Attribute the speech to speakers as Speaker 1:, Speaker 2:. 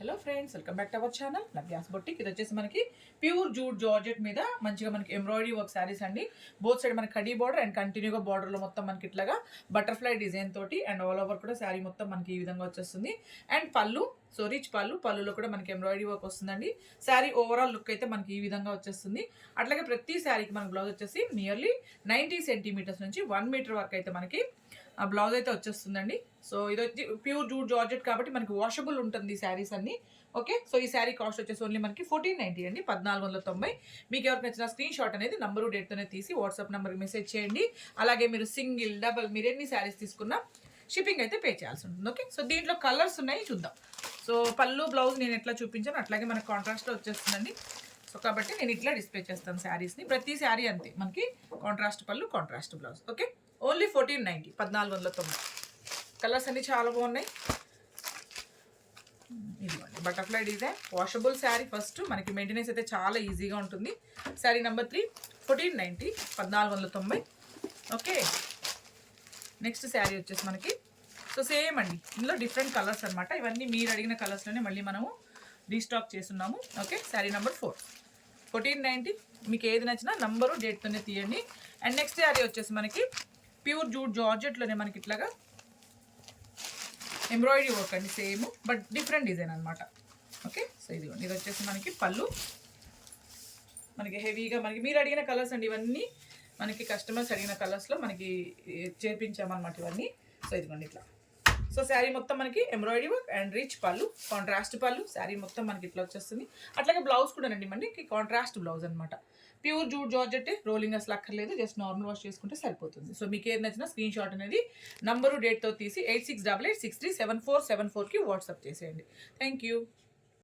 Speaker 1: Hello friends, welcome back to our channel Navya's boutique. ఇది వచ్చేసి మనకి ప్యూర్ జూట్ జార్జెట్ మీద మంచిగా మనకి ఎంబ్రాయిడరీ వర్క్ శారీస్ అండి. బోత్ సైడ్ మనకి కడీ బార్డర్ అండ్ కంటిన్యూగా బార్డర్లో మొత్తం మనకి ఇట్లాగా బటర్ఫ్లై డిజైన్ తోటి అండ్ ఆల్ ఓవర్ కూడా శారీ మొత్తం మనకి ఈ విధంగా వచ్చేస్తుంది. అండ్ పళ్ళు, సో రిచ్ పళ్ళులో కూడా మనకి ఎంబ్రాయిడరీ వర్క్ వస్తుందండి. శారీ ఓవరాల్ లుక్ అయితే మనకి ఈ విధంగా వచ్చేస్తుంది. అట్లాగే ప్రతి శారీకి మనకి బ్లౌజ్ వచ్చేసి నియర్లీ 90 సెంటీమీటర్స్ నుంచి 1 మీటర్ వరకు అయితే మనకి ఆ బ్లౌజ్ అయితే వచ్చేస్తుందండి. సో ఇది వచ్చి ప్యూర్ జూట్ జార్జెట్ కాబట్టి మనకి వాషబుల్ ఉంటుంది శారీస్ అన్ని. ఓకే, సో ఈ శారీ కాస్ట్ వచ్చేసి ఓన్లీ మనకి 1490 అండి, 1490. మీకు ఎవరికి నచ్చిన స్క్రీన్ షాట్ అనేది నంబరు డేట్తోనే తీసి వాట్సాప్ నెంబర్కి మెసేజ్ చేయండి. అలాగే మీరు సింగిల్, డబల్ మీరు ఎన్ని శారీస్ తీసుకున్నా షిప్పింగ్ అయితే పే చేయాల్సి ఉంటుంది. ఓకే, సో దీంట్లో కలర్స్ ఉన్నాయి, చూద్దాం. సో పళ్ళు బ్లౌజ్ నేను ఎట్లా చూపించాను అట్లాగే మనకి కాంట్రాస్ట్లో వచ్చేస్తుందండి. సో కాబట్టి నేను ఇట్లా డిస్ప్లే చేస్తాను శారీస్ని. ప్రతి శారీ అంతే మనకి కాంట్రాస్ట్ పళ్ళు, contrast blouse. Okay, only 1490, 1490. Colours అన్ని చాలా బాగున్నాయి. ఇదిగోండి butterfly design, washable sari. First మనకి మెయింటెనెన్స్ అయితే చాలా ఈజీగా ఉంటుంది. Sari number 3 1490, 1490. Okay, next sari వచ్చేసి మనకి సో సేమ్ అండి, ఇందులో డిఫరెంట్ కలర్స్ అనమాట. ఇవన్నీ మీరు అడిగిన కలర్స్లోనే మళ్ళీ మనము రీస్టాక్ చేస్తున్నాము. Okay, sari number 4 1490. మీకు ఏది నచ్చినా నంబరు డేట్తోనే తీయండి. అండ్ నెక్స్ట్ శారీ వచ్చేసి మనకి ప్యూర్ జూట్ జార్జెట్లోనే మనకి ఇట్లాగా ఎంబ్రాయిడరీ వర్క్ అండి, సేమ్ బట్ డిఫరెంట్ డిజైన్ అనమాట. ఓకే, సో ఇదిగోండి, ఇది వచ్చేసి మనకి పళ్ళు. మనకి హెవీగా మనకి మీరు అడిగిన కలర్స్ అండి, ఇవన్నీ మనకి కస్టమర్స్ అడిగిన కలర్స్లో మనకి చేపించామన్నమాట ఇవన్నీ. సో ఇదిగోండి ఇట్లా. సో శారీ మొత్తం మనకి ఎంబ్రాయిడరీ వర్క్ అండ్ రిచ్ పళ్ళు, కాంట్రాస్ట్ పళ్ళు. శారీ మొత్తం మనకి ఇట్లా వచ్చేస్తుంది. అట్లాగే బ్లౌజ్ కూడా అండి మనకి కాంట్రాస్ట్ బ్లౌజ్ అనమాట. ప్యూర్ జూట్ జార్జెట్, రోలింగ్ అసలు అక్కర్లేదు, జస్ట్ నార్మల్ వాష్ చేసుకుంటే సరిపోతుంది. సో మీకు ఏది నచ్చినా స్క్రీన్ షాట్ అనేది నంబరు డేట్తో తీసి 8688637474కి వాట్సాప్ చేసేయండి. Thank you.